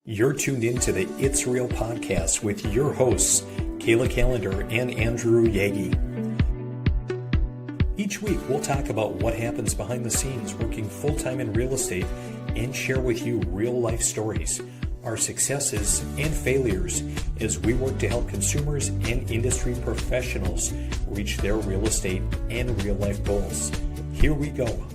You're tuned into the It's Real podcast with your hosts, Kayla Callender and Andrew Yagi. Each week, we'll talk about what happens behind the scenes working full-time in real estate and share with you real-life stories, our successes and failures as we work to help consumers and industry professionals reach their real estate and real-life goals. Here we go.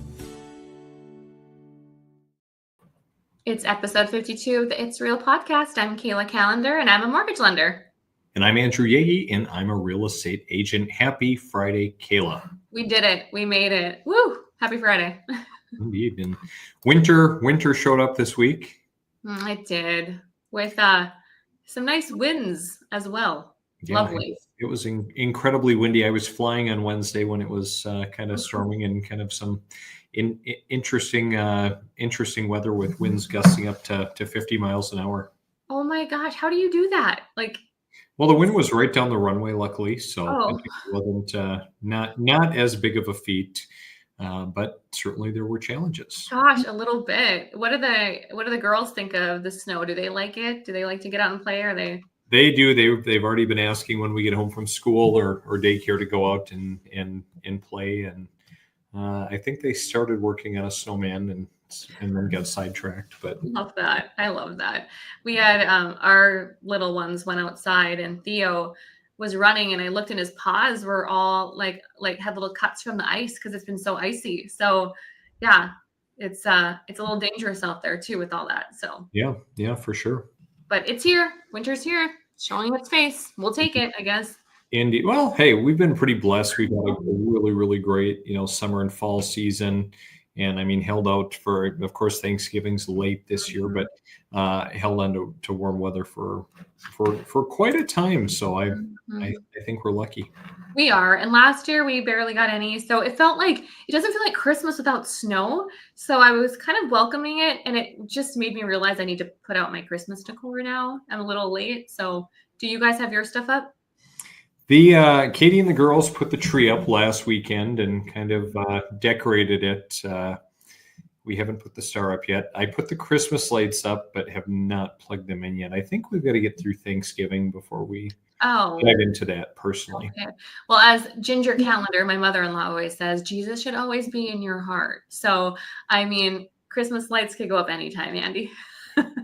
It's episode 52 of the It's Real podcast. I'm Kayla Callender, and I'm a mortgage lender. And I'm Andrew Yagi, and I'm a real estate agent. Happy Friday, Kayla. We did it. We made it. Woo! Happy Friday. Indeed. And winter showed up this week. It did, with some nice winds as well. Yeah, Lovely. It was incredibly windy. I was flying on Wednesday when it was kind of storming and kind of some interesting weather with winds gusting up to 50 miles an hour. Oh my gosh, how do you do that? Well, the wind was right down the runway, luckily, so I think it wasn't not as big of a feat, but certainly there were challenges. Gosh, a little bit. What do the girls think of the snow? Do they like it? Do they like to get out and play? Or They do. They've already been asking when we get home from school or daycare to go out and play. And I think they started working on a snowman and then got sidetracked. But love that. I love that. We had our little ones went outside, and Theo was running, and I looked, and his paws were all like had little cuts from the ice because it's been so icy. So yeah, it's a little dangerous out there too with all that. So yeah, for sure. But it's here. Winter's here, showing its face. We'll take it, I guess. Indeed. Well, hey, we've been pretty blessed. We've had a really, really great, summer and fall season. And I mean, held out for, of course, Thanksgiving's late this year, but held on to warm weather for quite a time. So I think we're lucky. We are. And last year we barely got any. So it doesn't feel like Christmas without snow. So I was kind of welcoming it. And it just made me realize I need to put out my Christmas decor now. I'm a little late. So do you guys have your stuff up? The Katie and the girls put the tree up last weekend and kind of decorated it. We haven't put the star up yet. I put the Christmas lights up, but have not plugged them in yet. I think we've got to get through Thanksgiving before we dive into that personally. Okay. Well, as Ginger Calendar, my mother-in-law always says, Jesus should always be in your heart. So, I mean, Christmas lights could go up anytime, Andy.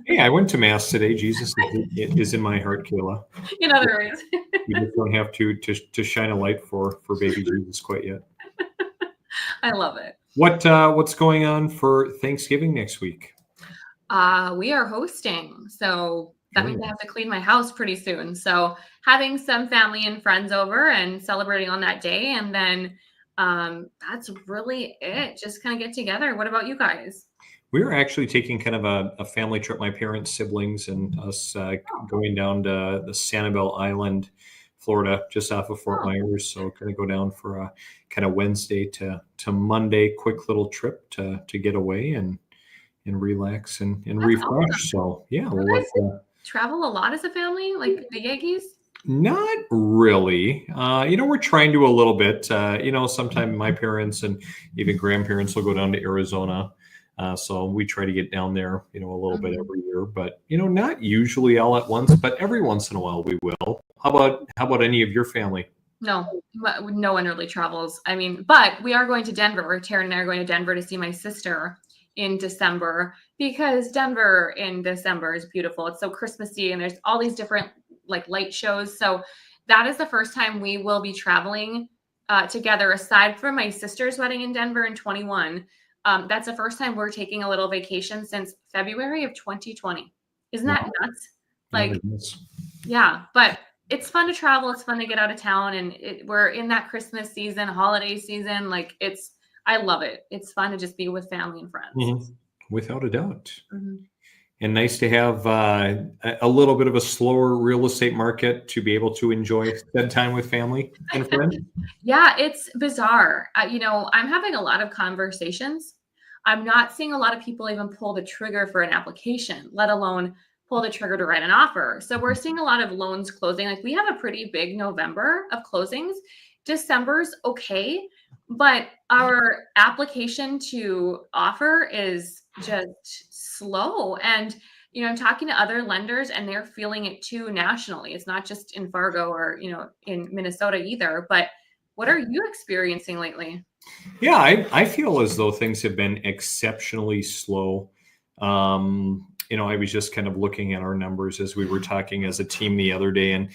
Hey, I went to Mass today. Jesus is in my heart, Kayla. In other words. You just don't have to shine a light for baby Jesus quite yet. I love it. What's going on for Thanksgiving next week? We are hosting. So that means I have to clean my house pretty soon. So having some family and friends over and celebrating on that day. And then that's really it. Just kind of get together. What about you guys? We're actually taking kind of a family trip, my parents, siblings, and us going down to the Sanibel Island, Florida, just off of Fort Myers. So going to go down for a kind of Wednesday to Monday, quick little trip to get away and relax and refresh. Awesome. So yeah. We'll travel a lot as a family, like the Yankees? Not really. We're trying to a little bit. Sometimes my parents and even grandparents will go down to Arizona. So we try to get down there, a little bit every year, but, not usually all at once, but every once in a while we will. How about any of your family? No one really travels. I mean, but we are going to Denver. Tara and I are going to Denver to see my sister in December because Denver in December is beautiful. It's so Christmassy and there's all these different light shows. So that is the first time we will be traveling together aside from my sister's wedding in Denver in 2021. That's the first time we're taking a little vacation since February of 2020. Isn't that nuts? Yeah, but it's fun to travel. It's fun to get out of town. And we're in that Christmas season, holiday season. I love it. It's fun to just be with family and friends. Mm-hmm. Without a doubt. Mm-hmm. And nice to have a little bit of a slower real estate market to be able to enjoy spend time with family and friends. Yeah, it's bizarre. I'm having a lot of conversations. I'm not seeing a lot of people even pull the trigger for an application, let alone pull the trigger to write an offer. So we're seeing a lot of loans closing. We have a pretty big November of closings. December's okay, but our application to offer is just slow. And I'm talking to other lenders and they're feeling it too nationally. It's not just in Fargo or, in Minnesota either. But what are you experiencing lately? Yeah, I feel as though things have been exceptionally slow. I was just kind of looking at our numbers as we were talking as a team the other day. And,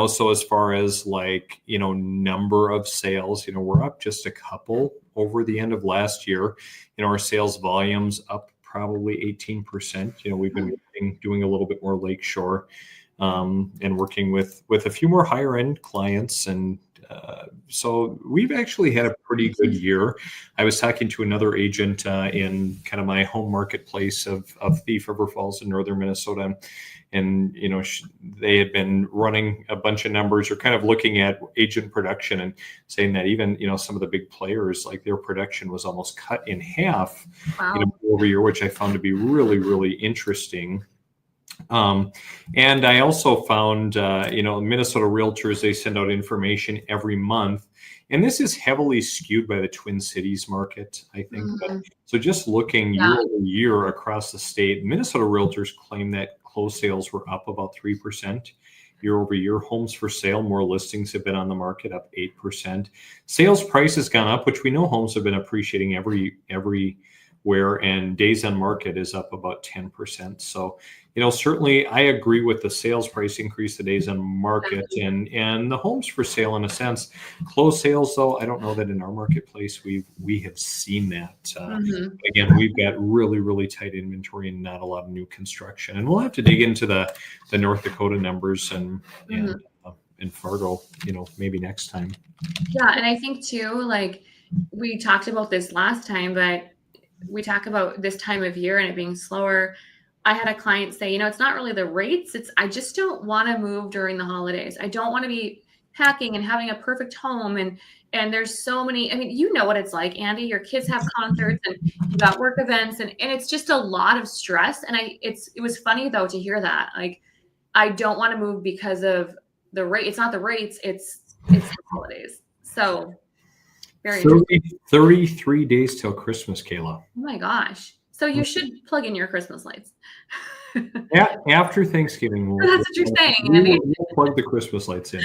so as far as like, number of sales, we're up just a couple over the end of last year. Our sales volumes up probably 18%. We've been doing a little bit more lakeshore and working with a few more higher end clients. And so we've actually had a pretty good year. I was talking to another agent in kind of my home marketplace of Thief River Falls in northern Minnesota. And, they had been running a bunch of numbers or kind of looking at agent production and saying that even, some of the big players, like their production was almost cut in half, Wow. over year, which I found to be really, really interesting. And I also found, Minnesota Realtors, they send out information every month. And this is heavily skewed by the Twin Cities market, I think. Mm-hmm. So just looking year over year across the state, Minnesota Realtors claim that closed sales were up about 3% year over year. Homes for sale, more listings have been on the market, up 8%. Sales price has gone up, which we know homes have been appreciating everywhere, and days on market is up about 10%. So, certainly I agree with the sales price increase, the days on market, and the homes for sale in a sense. Closed sales, though, I don't know that in our marketplace we have seen that. Again, we've got really, really tight inventory and not a lot of new construction. And we'll have to dig into the North Dakota numbers and Fargo, maybe next time. Yeah, and I think too, like we talked about this last time, but we talk about this time of year and it being slower. I had a client say, it's not really the rates. I just don't want to move during the holidays. I don't want to be packing and having a perfect home. And there's so many, you know what it's like, Andy, your kids have concerts and you got work events and it's just a lot of stress. And it was funny though, to hear that, like, I don't want to move because of the rate. It's not the rates. It's the holidays. So very 33 days till Christmas, Kayla. Oh my gosh. So you should plug in your Christmas lights. After Thanksgiving. That's what you're saying, Andy. We'll plug the Christmas lights in.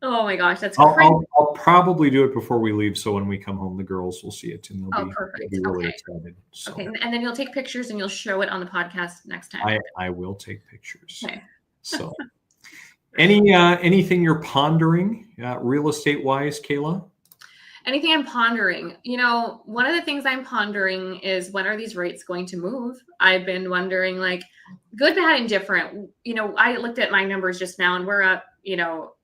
Oh my gosh, that's crazy. I'll probably do it before we leave, so when we come home, the girls will see it and they'll be really excited. So. Okay, and then you'll take pictures and you'll show it on the podcast next time. I will take pictures. Okay. So, anything you're pondering, real estate wise, Kayla? Anything I'm pondering? One of the things I'm pondering is, when are these rates going to move? I've been wondering, like, good, bad, and different. I looked at my numbers just now and we're up,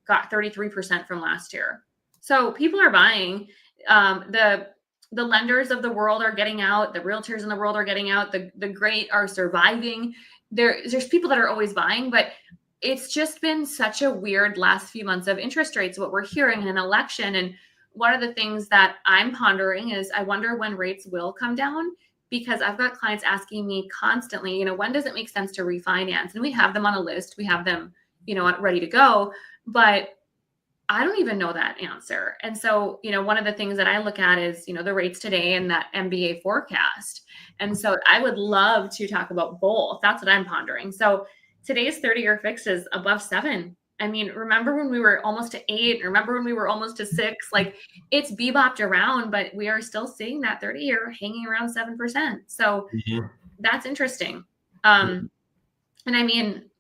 got 33% from last year. So people are buying. The lenders of the world are getting out. The realtors in the world are getting out. The great are surviving. There's people that are always buying, but it's just been such a weird last few months of interest rates, what we're hearing in an election. And one of the things that I'm pondering is, I wonder when rates will come down, because I've got clients asking me constantly, when does it make sense to refinance? And we have them on a list. We have them, ready to go, but I don't even know that answer. And so, one of the things that I look at is, the rates today and that MBA forecast. And so I would love to talk about both. That's what I'm pondering. So today's 30-year fix is above 7. Remember when we were almost to 8? Remember when we were almost to 6? Like, it's bebopped around, but we are still seeing that 30-year hanging around 7%. So that's interesting. And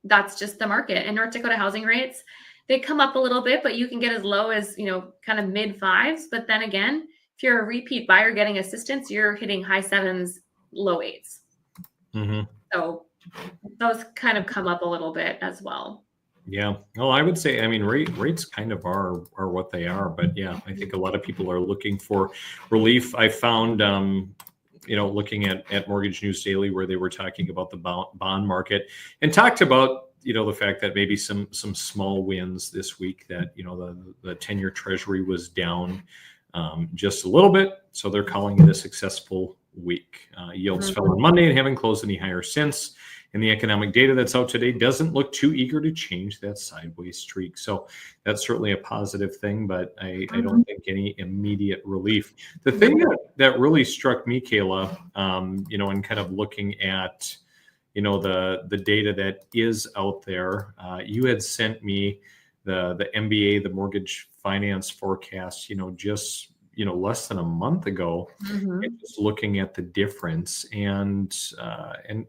that's just the market. And North Dakota housing rates, they come up a little bit, but you can get as low as, kind of mid 5s. But then again, if you're a repeat buyer getting assistance, you're hitting high 7s, low 8s. So those kind of come up a little bit as well. Yeah. Well, I would say, rates kind of are what they are, but yeah, I think a lot of people are looking for relief. I found, looking at Mortgage News Daily, where they were talking about the bond market and talked about, the fact that maybe some small wins this week, that, the 10-year treasury was down just a little bit. So they're calling it a successful week. Yields fell on Monday and haven't closed any higher since. And the economic data that's out today doesn't look too eager to change that sideways streak. So that's certainly a positive thing, but I don't think any immediate relief. The thing that really struck me, Kayla, and kind of looking at, the data that is out there. You had sent me the MBA, the mortgage finance forecast, just less than a month ago, and just looking at the difference, and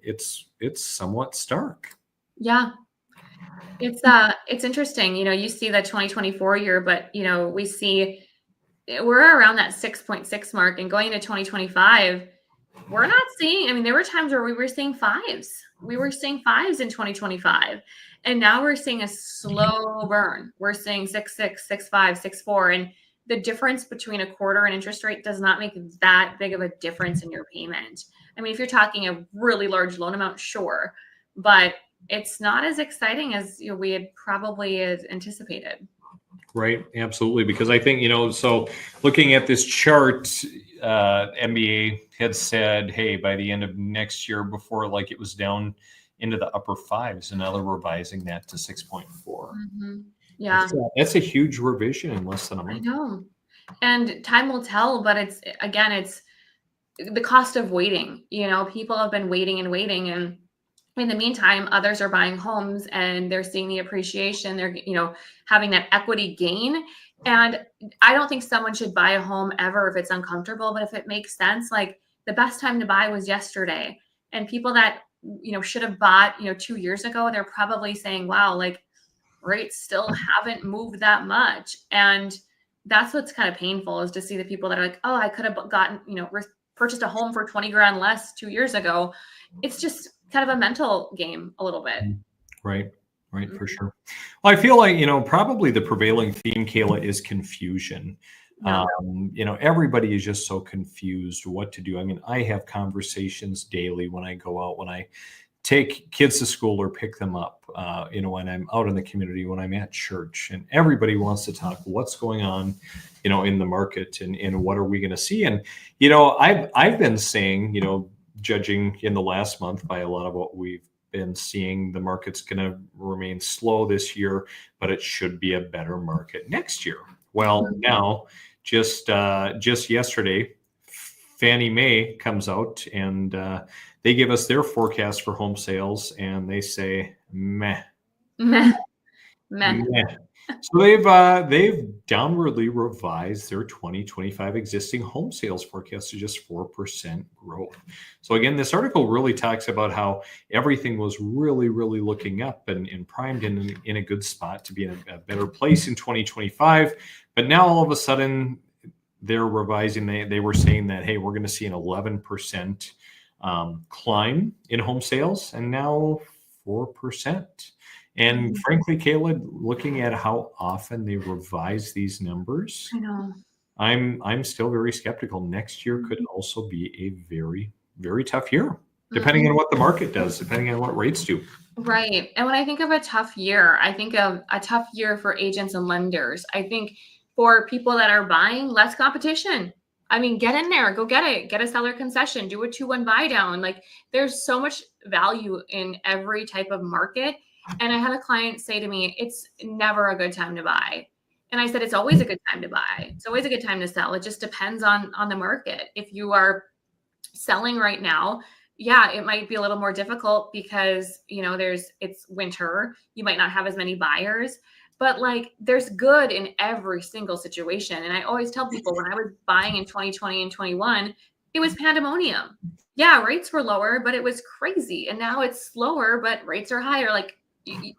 it's somewhat stark. Yeah. It's interesting. You see the 2024 year, but we see we're around that 6.6 mark, and going into 2025, we're not seeing, I mean, there were times where we were seeing fives. We were seeing fives in 2025. And now we're seeing a slow burn. We're seeing 6.6, 6.5, 6.4. And the difference between a quarter and interest rate does not make that big of a difference in your payment. I mean, if you're talking a really large loan amount, sure. But it's not as exciting as we had probably anticipated. Right. Absolutely. Because I think, so looking at this chart, MBA had said, hey, by the end of next year, before it was down into the upper fives, and now they're revising that to 6.4. Yeah. That's a huge revision in less than a month. I know. And time will tell, but it's the cost of waiting. People have been waiting and waiting, and in the meantime, others are buying homes and they're seeing the appreciation. They're, having that equity gain. And I don't think someone should buy a home ever if it's uncomfortable, but if it makes sense, the best time to buy was yesterday. And people that, should have bought, 2 years ago, they're probably saying, wow, rates still haven't moved that much. And that's what's kind of painful, is to see the people that are like, oh, I could have gotten, purchased a home for 20 grand less 2 years ago. It's just kind of a mental game a little bit. Right, for sure. Well, I feel like, probably the prevailing theme, Kayla, is confusion. Yeah. Everybody is just so confused what to do. I mean, I have conversations daily when I go out, when I take kids to school or pick them up, when I'm out in the community, when I'm at church, and everybody wants to talk what's going on, in the market, and what are we going to see? And, I've been saying, judging in the last month by a lot of what we've been seeing, the market's going to remain slow this year, but it should be a better market next year. Well, now, just yesterday, Fannie Mae comes out and they give us their forecast for home sales, and they say, meh. Meh. So they've downwardly revised their 2025 existing home sales forecast to just 4% growth. So again, this article really talks about how everything was really, really looking up and primed in a good spot to be in a better place in 2025. But now all of a sudden they're revising. They were saying that, hey, we're going to see an 11% climb in home sales, and now 4%. And frankly, Kayla, looking at how often they revise these numbers, I know. I'm still very skeptical. Next year could also be a very, very tough year, depending on what the market does, depending on what rates do. Right. And when I think of a tough year, I think of a tough year for agents and lenders. I think for people that are buying, less competition. I mean, get in there, go get it, get a seller concession, do a 2-1 buy down. There's so much value in every type of market. And I had a client say to me, it's never a good time to buy. And I said, it's always a good time to buy. It's always a good time to sell. It just depends on the market. If you are selling right now, yeah, it might be a little more difficult because, it's winter. You might not have as many buyers, but there's good in every single situation. And I always tell people, when I was buying in 2020 and 21, it was pandemonium. Yeah, rates were lower, but it was crazy. And now it's slower, but rates are higher.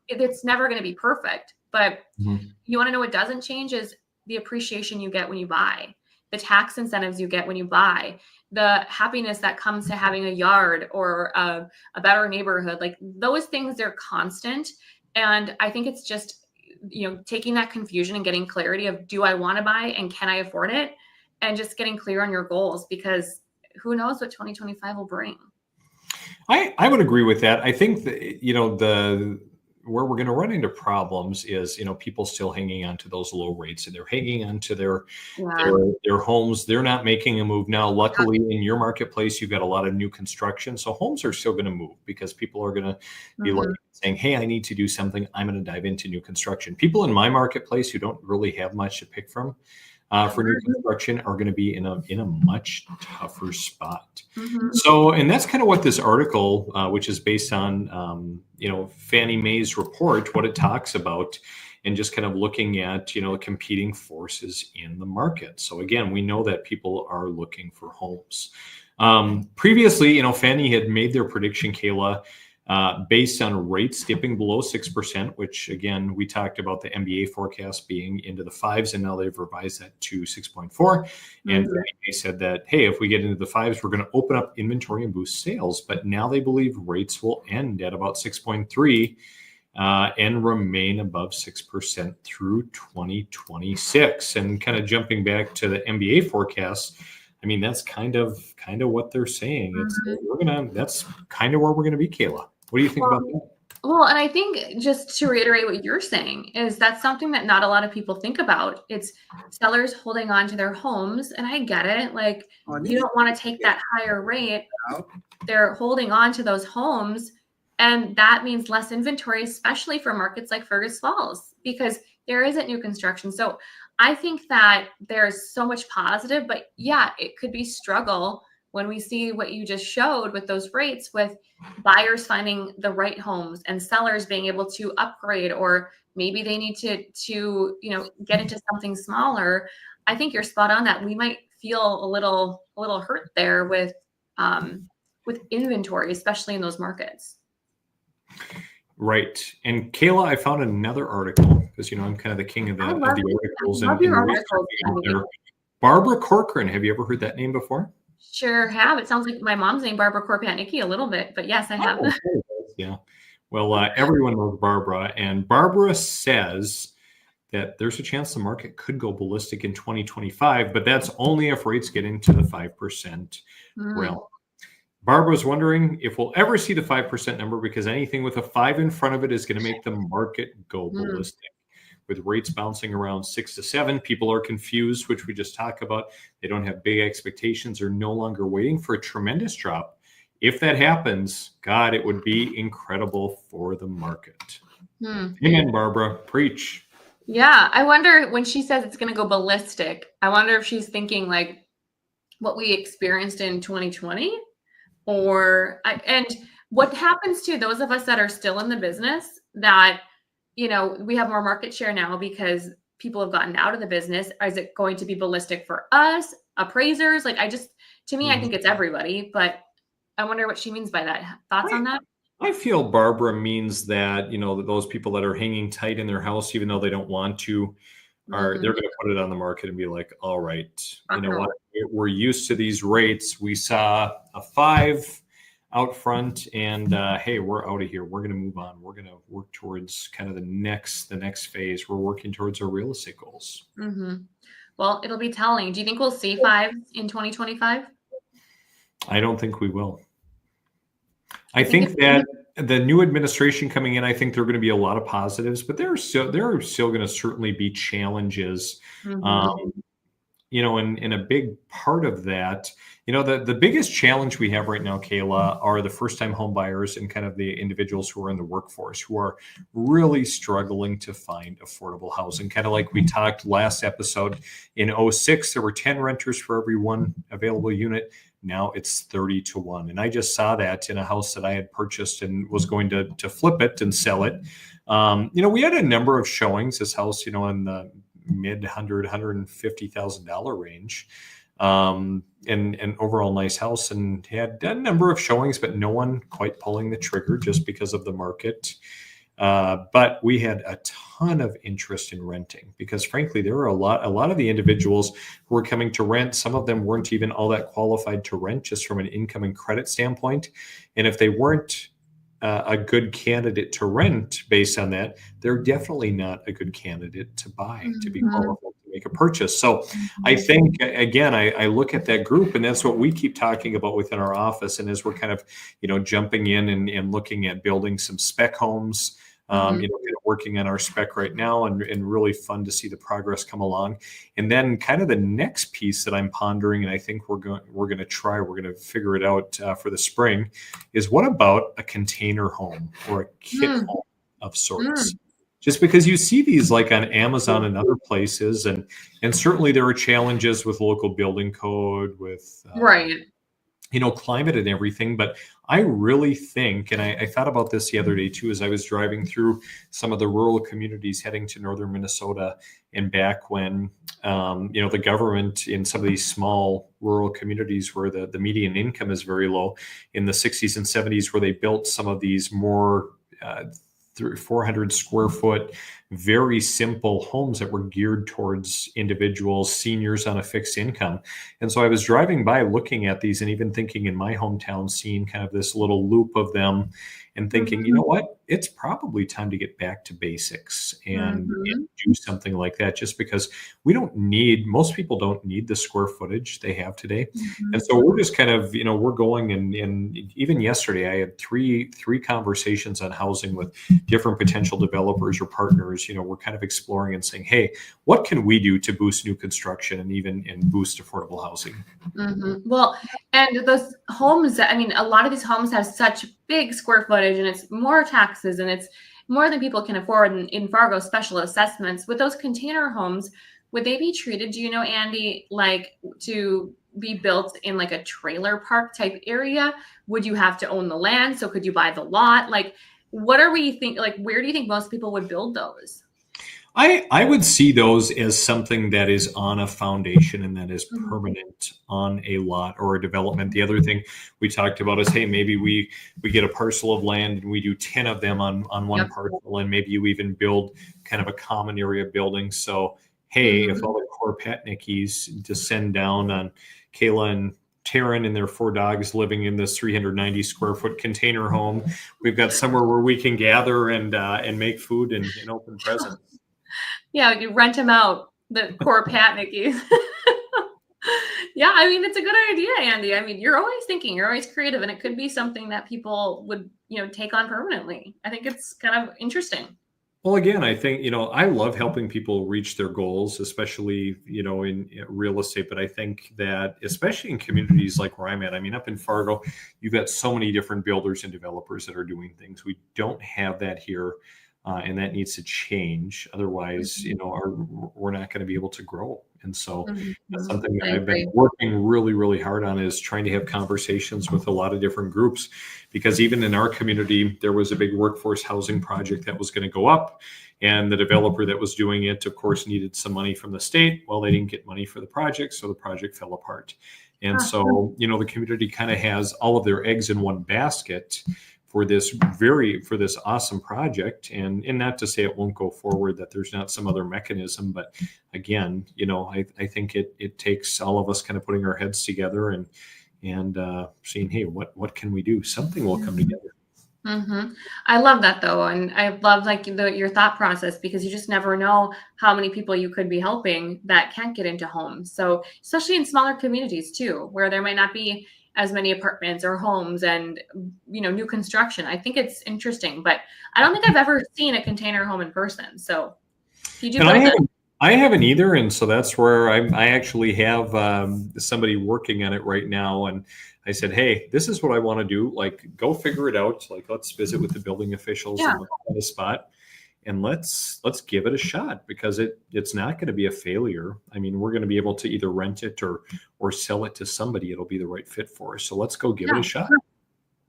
It's never going to be perfect. But you want to know what doesn't change is the appreciation you get when you buy, the tax incentives you get when you buy, the happiness that comes to having a yard or a better neighborhood. Those things, they're constant. And I think it's just, taking that confusion and getting clarity of, do I want to buy and can I afford it? And just getting clear on your goals, because who knows what 2025 will bring. I would agree with that. I think that, where we're going to run into problems is, people still hanging on to those low rates, and they're hanging on to their homes. They're not making a move now. Luckily, in your marketplace, you've got a lot of new construction. So homes are still going to move because people are going to be looking, saying, hey, I need to do something. I'm going to dive into new construction. People in my marketplace who don't really have much to pick from, for new construction are going to be in a much tougher spot. Mm-hmm. So, and that's kind of what this article, which is based on, Fannie Mae's report, what it talks about, and just kind of looking at, competing forces in the market. So again, we know that people are looking for homes. Previously, Fannie had made their prediction, Kayla, based on rates dipping below 6%, which again, we talked about the MBA forecast being into the fives, and now they've revised that to 6.4. And they said that, hey, if we get into the fives, we're going to open up inventory and boost sales. But now they believe rates will end at about 6.3 and remain above 6% through 2026. And kind of jumping back to the MBA forecast, I mean, that's kind of what they're saying. It's that's kind of where we're gonna be, Kayla. What do you think about that? Well, and I think just to reiterate what you're saying is that's something that not a lot of people think about. It's sellers holding on to their homes, and I get it. Like, you don't want to take that higher rate. They're holding on to those homes, and that means less inventory, especially for markets like Fergus Falls, because there isn't new construction. So I think that there's so much positive, but yeah, it could be struggle when we see what you just showed with those rates, with buyers finding the right homes and sellers being able to upgrade, or maybe they need to get into something smaller. I think you're spot on that we might feel a little hurt there with inventory, especially in those markets. Right. And Kayla, I found another article because, I'm kind of the king of the articles. I love your articles. Barbara Corcoran. Have you ever heard that name before? Sure have. It sounds like my mom's name, Barbara Corcoran a little bit, but yes, I have. Yeah. Well, everyone knows Barbara, and Barbara says that there's a chance the market could go ballistic in 2025, but that's only if rates get into the 5% realm. Barbara's wondering if we'll ever see the 5% number, because anything with a 5 in front of it is going to make the market go ballistic. With rates bouncing around 6 to 7, people are confused, which we just talked about. They don't have big expectations. They're no longer waiting for a tremendous drop. If that happens, God, it would be incredible for the market. Amen, Barbara. Preach. Yeah. I wonder, when she says it's going to go ballistic, I wonder if she's thinking like what we experienced in 2020, and what happens to those of us that are still in the business that, we have more market share now because people have gotten out of the business. Is it going to be ballistic for us, appraisers? Like, I think it's everybody, but I wonder what she means by that. Thoughts on that? I feel Barbara means that, those people that are hanging tight in their house, even though they don't want to, they're going to put it on the market and be like, all right, you know what? We're used to these rates. We saw a 5 out front, and hey, we're out of here. We're going to move on. We're going to work towards kind of the next phase. We're working towards our real estate goals. Well, it'll be telling. Do you think we'll see 5 in 2025? I don't think we will. I think that the new administration coming in, I think there are going to be a lot of positives, but there are still going to certainly be challenges. And a big part of that, the biggest challenge we have right now, Kayla, are the first-time home buyers and kind of the individuals who are in the workforce who are really struggling to find affordable housing. Kind of like we talked last episode, in 2006, there were 10 renters for every 1 available unit. Now it's 30 to 1. And I just saw that in a house that I had purchased and was going to flip it and sell it. We had a number of showings, this house, in the mid $150,000 range, and overall nice house, and had a number of showings, but no one quite pulling the trigger just because of the market. But we had a ton of interest in renting because, frankly, there were a lot of the individuals who were coming to rent. Some of them weren't even all that qualified to rent, just from an income and credit standpoint. And if they weren't a good candidate to rent based on that, they're definitely not a good candidate to buy, to be qualified to make a purchase. So I think, again, I look at that group, and that's what we keep talking about within our office. And as we're kind of, jumping in and looking at building some spec homes, kind of working on our spec right now, and really fun to see the progress come along. And then kind of the next piece that I'm pondering, and I think we're going to figure it out for the spring, is what about a container home or a kit home of sorts? just because you see these like on Amazon and other places, and certainly there are challenges with local building code, with Right. climate and everything. But I really think, and I thought about this the other day too, as I was driving through some of the rural communities heading to northern Minnesota and back when, the government in some of these small rural communities where the median income is very low in the 60s and 70s, where they built some of these more 400 square foot, very simple homes that were geared towards individuals, seniors on a fixed income. And so I was driving by looking at these and even thinking in my hometown, seeing kind of this little loop of them and thinking, you know what, it's probably time to get back to basics and do something like that, just because most people don't need the square footage they have today. And so we're just kind of, we're going and even yesterday I had three conversations on housing with different potential developers or partners. We're kind of exploring and saying, hey, what can we do to boost new construction and boost affordable housing? Well, and those homes, I mean, a lot of these homes have such big square footage and it's more taxes and it's more than people can afford in Fargo special assessments. With those container homes, would they be treated, do you know, Andy, like to be built in like a trailer park type area? Would you have to own the land? So could you buy the lot? Like, what are we think? Like, where do you think most people would build those? I would see those as something that is on a foundation and that is permanent on a lot or a development. The other thing we talked about is, hey, maybe we get a parcel of land and we do 10 of them on one parcel, and maybe you even build kind of a common area building. So, hey, if all the Korpatnickis descend down on Kayla and Taryn and their 4 dogs living in this 390 square foot container home, we've got somewhere where we can gather and make food and open presents. Yeah, you rent them out, the Korpatnickis. Yeah, I mean, it's a good idea, Andy. I mean, you're always thinking, you're always creative, and it could be something that people would, take on permanently. I think it's kind of interesting. Well, again, I think, I love helping people reach their goals, especially, in real estate. But I think that especially in communities like where I'm at, I mean, up in Fargo, you've got so many different builders and developers that are doing things. We don't have that here. And that needs to change. Otherwise, we're not going to be able to grow. And so that's something that I've been working really, really hard on, is trying to have conversations with a lot of different groups, because even in our community, there was a big workforce housing project that was going to go up. And the developer that was doing it, of course, needed some money from the state. Well, they didn't get money for the project, so the project fell apart. And so, the community kind of has all of their eggs in one basket for this awesome project, and not to say it won't go forward, that there's not some other mechanism, but again, I think it takes all of us kind of putting our heads together and seeing, hey, what can we do? Something will come together. I love that though, and I love your thought process, because you just never know how many people you could be helping that can't get into homes. So especially in smaller communities too, where there might not be as many apartments or homes and new construction. I think it's interesting, but I don't think I've ever seen a container home in person. So you do. I haven't either, and so that's where I actually have somebody working on it right now. And I said, hey, this is what I want to do. Like, go figure it out. Like, let's visit with the building officials on the spot, and let's give it a shot, because it's not going to be a failure. I mean, we're going to be able to either rent it or sell it to somebody. It'll be the right fit for us. So let's go give it a shot.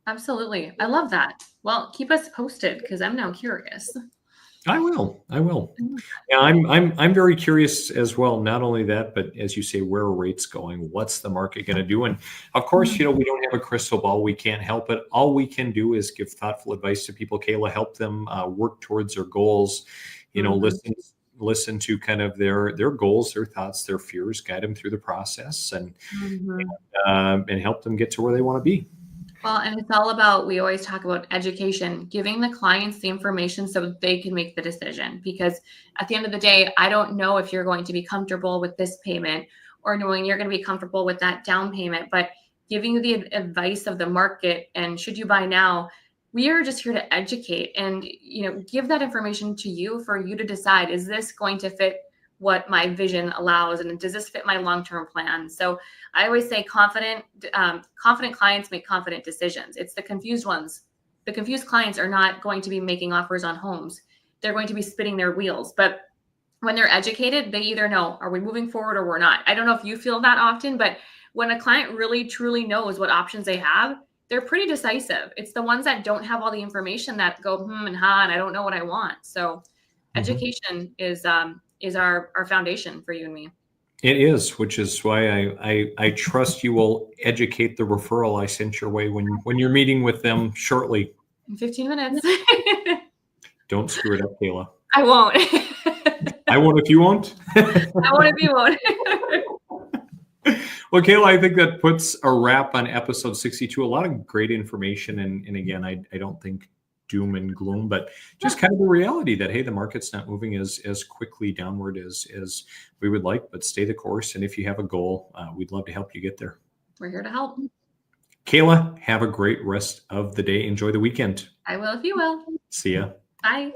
Absolutely. I love that. Well, keep us posted, because I'm now curious. I will. Yeah, I'm very curious as well. Not only that, but as you say, where are rates going? What's the market going to do? And of course, we don't have a crystal ball. We can't help it. All we can do is give thoughtful advice to people. Kayla, help them work towards their goals. Listen to kind of their goals, their thoughts, their fears, guide them through the process, and help them get to where they want to be. Well, and it's all about, we always talk about education, giving the clients the information so they can make the decision. Because at the end of the day, I don't know if you're going to be comfortable with this payment, or knowing you're going to be comfortable with that down payment, but giving you the advice of the market and should you buy now. We are just here to educate and, give that information to you for you to decide, is this going to fit what my vision allows, and does this fit my long-term plan? So I always say confident clients make confident decisions. It's the confused ones. The confused clients are not going to be making offers on homes. they're going to be spinning their wheels. But when they're educated, they either know, are we moving forward or we're not? I don't know if you feel that often, but when a client really truly knows what options they have, they're pretty decisive. It's the ones that don't have all the information that go and ha, and I don't know what I want. So education is our foundation for you and me. It is, which is why I trust you will educate the referral I sent your way when you're meeting with them shortly. In 15 minutes. Don't screw it up, Kayla. I won't. I won't if you won't. I won't if you won't. Well, Kayla, I think that puts a wrap on episode 62. A lot of great information. And again, I don't think doom and gloom, but just kind of the reality that, hey, the market's not moving as quickly downward as we would like, but stay the course. And if you have a goal, we'd love to help you get there. We're here to help. Kayla, have a great rest of the day. Enjoy the weekend. I will if you will. See ya. Bye.